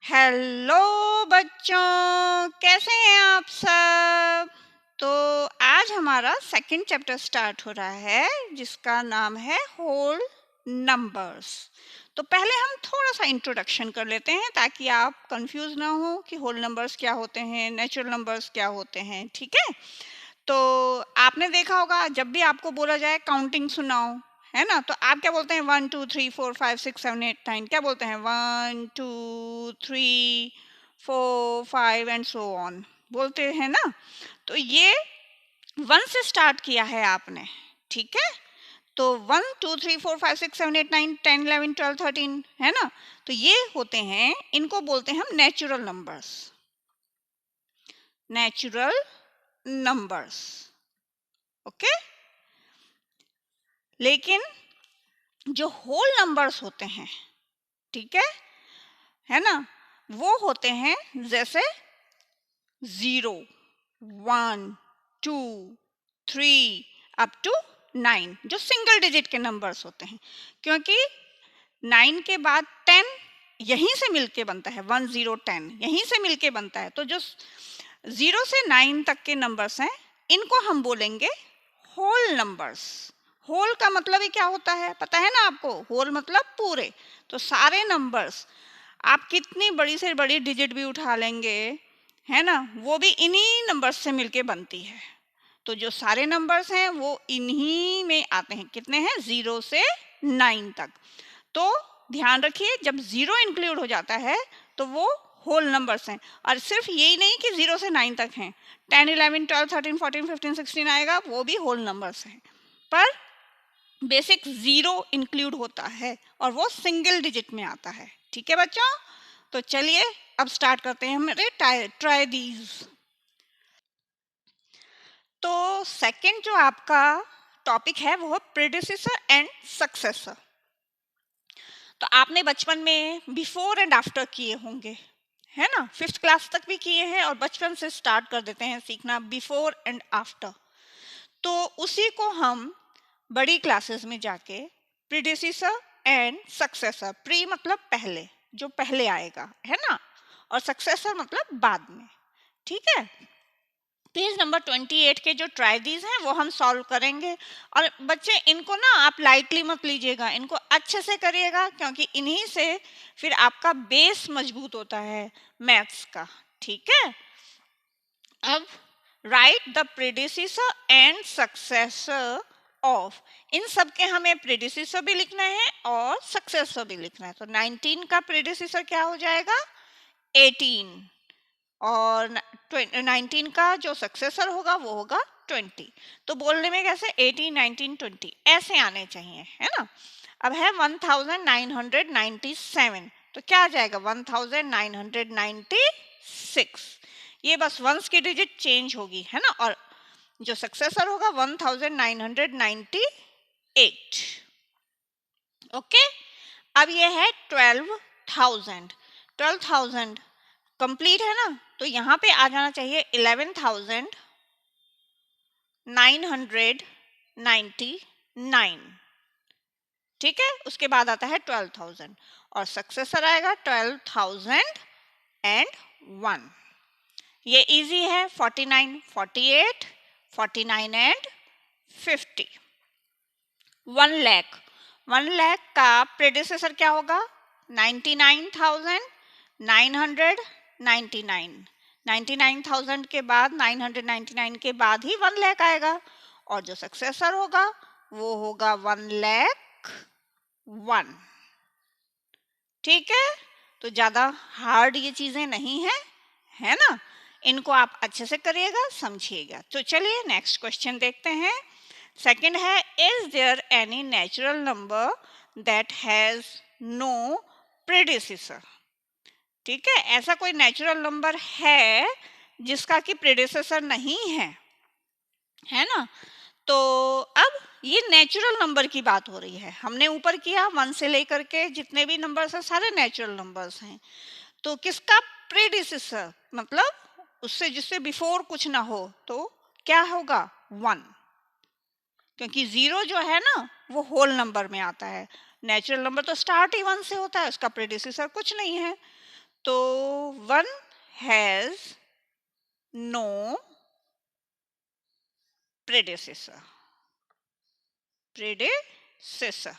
Hello बच्चों, कैसे हैं आप सब। तो आज हमारा सेकंड चैप्टर स्टार्ट हो रहा है जिसका नाम है होल नंबर्स। तो पहले हम थोड़ा सा इंट्रोडक्शन कर लेते हैं ताकि आप कंफ्यूज ना हो कि होल नंबर्स क्या होते हैं, नेचुरल नंबर्स क्या होते हैं। ठीक है, तो आपने देखा होगा जब भी आपको बोला जाए काउंटिंग सुनाओ, है ना, तो आप क्या बोलते हैं 1 2 3 4 5 6 7 8 9, क्या बोलते हैं 1 2 3 4 5 एंड सो ऑन बोलते हैं ना। तो ये 1 से स्टार्ट किया है आपने, ठीक है। तो 1 2 3 4 5 6 7 8 9 10 11 12 13 है ना। तो ये होते हैं, इनको बोलते हैं हम natural numbers, natural numbers. Okay, लेकिन जो होल नंबर्स होते हैं, ठीक है ना, वो होते हैं जैसे 0 1 2 3 अप टू 9, जो सिंगल डिजिट के नंबर्स होते हैं, क्योंकि 9 के बाद 10 यहीं से मिलके बनता है, 1 0 10 यहीं से मिलके बनता है। तो जो 0 से 9 तक के नंबर्स हैं, इनको हम बोलेंगे होल नंबर्स। होल का मतलब ही क्या होता है पता है ना आपको, होल मतलब पूरे। तो सारे नंबर्स, आप कितनी बड़ी से बड़ी डिजिट भी उठा लेंगे, है ना, वो भी इन्हीं नंबर्स से मिलके बनती है। तो जो सारे नंबर्स हैं वो इन्हीं में आते हैं। कितने हैं, 0 से 9 तक। तो ध्यान रखिए, जब 0 इंक्लूड हो जाता है तो वो होल नंबर्स हैं। और सिर्फ यही नहीं कि 0 से 9 तक हैं, 10 11 12 13 14 15 16 आएगा, वो भी होल नंबर्स हैं। पर बेसिक 0 इंक्लूड होता है और वो सिंगल डिजिट में आता है। ठीक है बच्चों, तो चलिए अब स्टार्ट करते हैं हमारे ट्राई दीज। तो सेकंड जो आपका टॉपिक है वो है प्रेडिसेसर एंड सक्सेसर। तो आपने बचपन में बिफोर एंड आफ्टर किए होंगे, है ना, 5th क्लास तक भी किए हैं और बचपन से स्टार्ट कर देते हैं सीखना बिफोर एंड आफ्टर। तो उसी को हम बड़ी क्लासेस में जाके प्रीडिसेसर एंड सक्सेसर, प्री मतलब पहले, जो पहले आएगा, है ना, और सक्सेसर मतलब बाद में। ठीक है, पेज नंबर 28 के जो ट्राइडीज हैं वो हम सॉल्व करेंगे। और बच्चे इनको ना आप लाइटली मत लीजिएगा, इनको अच्छे से करिएगा, क्योंकि इन्हीं से फिर आपका बेस मजबूत होता है मैथ्स का। ठीक है, अब write the predecessor and successor of, इन सब के हमें प्रेडिसेसर भी लिखना है और सक्सेसर भी लिखना है। तो 19 का प्रेडिसेसर क्या हो जाएगा, 18, और 19 का जो सक्सेसर होगा वो होगा 20। तो बोलने में कैसे 18 19 20 ऐसे आने चाहिए, है ना। अब है 1997, तो क्या आ जाएगा 1996। ये बस वंस की डिजिट चेंज होगी, है ना, और जो सक्सेसर होगा 1998। ओके, अब ये है 12,000 कंप्लीट है ना। तो यहाँ पे आ जाना चाहिए 11,999। ठीक है, उसके बाद आता है 12,000 और सक्सेसर आएगा 12,001। ये इजी है, 49 48 49 एंड 50। 1 लाख का प्रेडिसेसर क्या होगा, 99,999। 99,000 के बाद 999 के बाद ही 1 लाख आएगा, और जो सक्सेसर होगा वो होगा 1,01। ठीक है, तो ज्यादा हार्ड ये चीजें नहीं है, है ना, इनको आप अच्छे से करिएगा, समझिएगा। तो चलिए नेक्स्ट क्वेश्चन देखते हैं। सेकंड है, is there any natural number that has no predecessor. ठीक है, ऐसा कोई नेचुरल नंबर है जिसका कि प्रेडिसेसर नहीं है ना। तो अब ये नेचुरल नंबर की बात हो रही है, हमने ऊपर किया 1 से लेकर के जितने भी नंबर्स हैं सारे नेचुरल नंबर्स हैं। तो किसका प्रेडिसेसर मतलब उससे जिससे बिफोर कुछ ना हो, तो क्या होगा 1, क्योंकि 0 जो है ना वो होल नंबर में आता है। नेचुरल नंबर तो स्टार्ट ही 1 से होता है, उसका प्रेडिसेसर कुछ नहीं है। तो 1 हैज नो प्रेडेसेसर। प्रेडेसेसर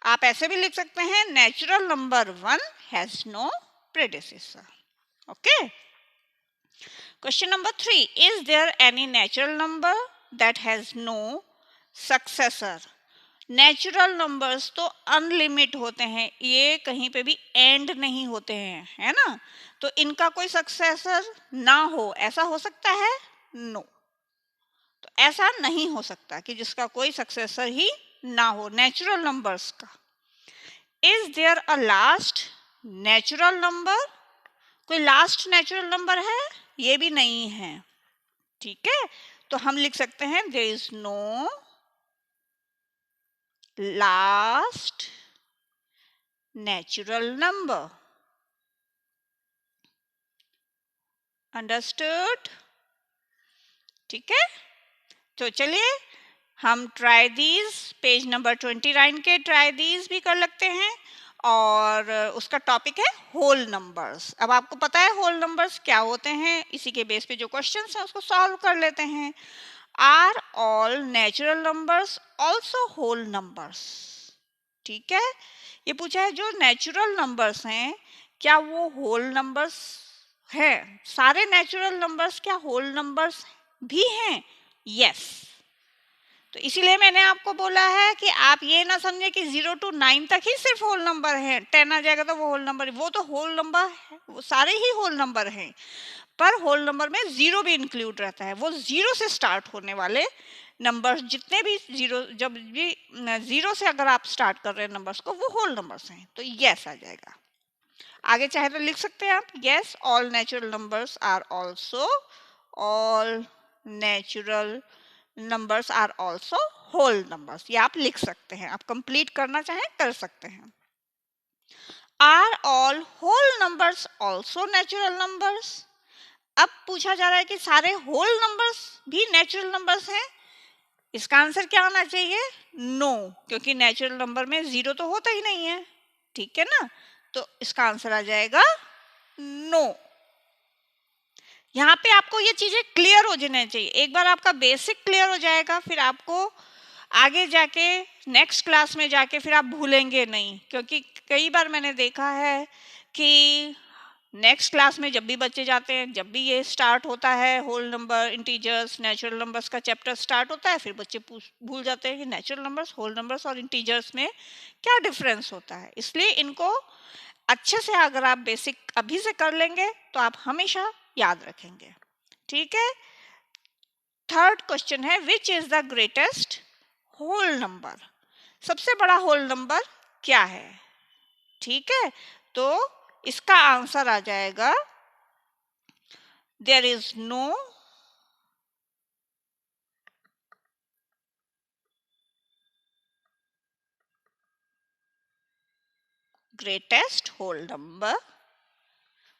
आप ऐसे भी लिख सकते हैं, natural number 1 has no predecessor. Okay. Question number 3, is there any natural number that has no successor? Natural numbers तो अनलिमिट होते हैं, ये कहीं पे भी एंड नहीं होते हैं, है ना। तो इनका कोई सक्सेसर ना हो, ऐसा हो सकता है? नो। तो ऐसा नहीं हो सकता कि जिसका कोई सक्सेसर ही ना हो नेचुरल नंबर्स का। Is there a last natural number? कोई लास्ट नेचुरल नंबर है? ये भी नहीं है। ठीक है, तो हम लिख सकते हैं there is no last natural number. Understood? ठीक है, तो चलिए हम ट्राई दीज पेज नंबर 29 के ट्राई दीज भी कर लगते हैं, और उसका टॉपिक है होल नंबर्स। अब आपको पता है होल नंबर्स क्या होते हैं, इसी के बेस पे जो क्वेश्चंस हैं उसको सॉल्व कर लेते हैं। Are all natural numbers also whole numbers? ठीक है, ये पूछा है जो नेचुरल नंबर्स हैं क्या वो होल नंबर्स हैं? सारे नेचुरल नंबर्स क्या होल नंबर्स भी हैं? यस। तो इसीलिए मैंने आपको बोला है कि आप ये ना समझे कि 0 to 9 तक ही सिर्फ होल नंबर है, 10 आ जाएगा तो वो होल नंबर, वो तो होल नंबर है, वो सारे ही होल नंबर हैं। पर होल नंबर में जीरो भी इंक्लूड रहता है, वो जीरो से स्टार्ट होने वाले नंबर्स जितने भी जीरो, जब भी जीरो से अगर आप स्टार्ट कर रहे हैं नंबर्स को, वो होल नंबर्स हैं। तो यस आ जाएगा। आगे चाहे तो लिख सकते हैं आप, yes all natural numbers are also, all natural numbers are also whole numbers, ये आप लिख सकते हैं। आप कंप्लीट करना चाहें कर सकते हैं। Are all whole numbers also natural numbers? अब पूछा जा रहा है कि सारे होल नंबर्स भी नेचुरल नंबर्स हैं। इसका आंसर क्या होना चाहिए? नो, क्योंकि नेचुरल नंबर में जीरो तो होता ही नहीं है। ठीक है ना, तो इसका आंसर आ जाएगा नो। यहाँ पे आपको ये चीजें क्लियर हो जाना चाहिए। एक बार आपका बेसिक क्लियर हो जाएगा, फिर आपको आगे जाके नेक्स्ट क्लास में जाके फिर आप भूलेंगे नहीं। क्योंकि कई बार मैंने देखा है कि नेक्स्ट क्लास में जब भी बच्चे जाते हैं, जब भी ये स्टार्ट होता है whole number, integers, natural numbers का चैप्टर स्टार्ट होता है, फिर बच्चे भूल जाते हैं कि नेचुरल नंबर्स, होल नंबर्स और इंटीजर्स में क्या डिफरेंस होता है। इसलिए इनको अच्छे से अगर आप बेसिक अभी से कर लेंगे तो आप हमेशा याद रखेंगे। ठीक है, थर्ड क्वेश्चन है which is the greatest whole number? सबसे बड़ा होल नंबर क्या है? ठीक है, तो इसका आंसर आ जाएगा there is no greatest whole number.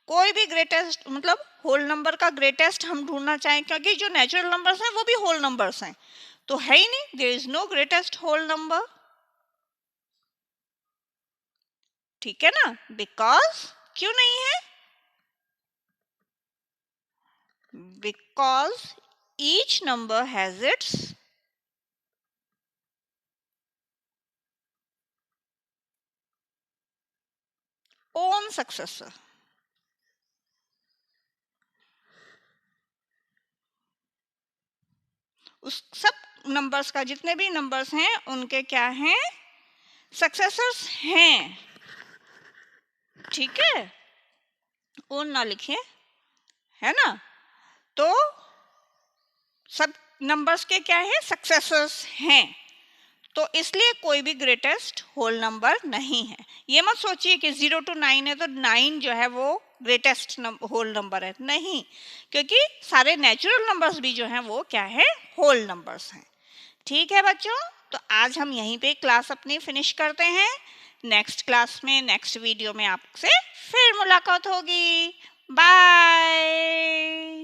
कोई भी ग्रेटेस्ट मतलब होल नंबर का ग्रेटेस्ट हम ढूंढना चाहें, क्योंकि जो नेचुरल नंबर्स हैं वो भी होल नंबर्स हैं, तो है ही नहीं, there is no greatest whole number. ठीक है ना, बिकॉज क्यों नहीं है? Because each number has its own successor. उस सब नंबर्स का, जितने भी नंबर्स हैं उनके क्या हैं? सक्सेसर्स हैं। ठीक है, ओन ना लिखिए, है ना। तो सब नंबर्स के क्या है? सक्सेसर्स हैं। तो इसलिए कोई भी ग्रेटेस्ट होल नंबर नहीं है। ये मत सोचिए कि 0 to 9 है तो 9 जो है वो ग्रेटेस्ट होल नंबर है, नहीं, क्योंकि सारे नेचुरल नंबर्स भी जो हैं वो क्या है? होल नंबर्स हैं। ठीक है बच्चों, तो आज हम यहीं पे क्लास अपनी फिनिश करते हैं। नेक्स्ट क्लास में, नेक्स्ट वीडियो में आपसे फिर मुलाकात होगी। बाय।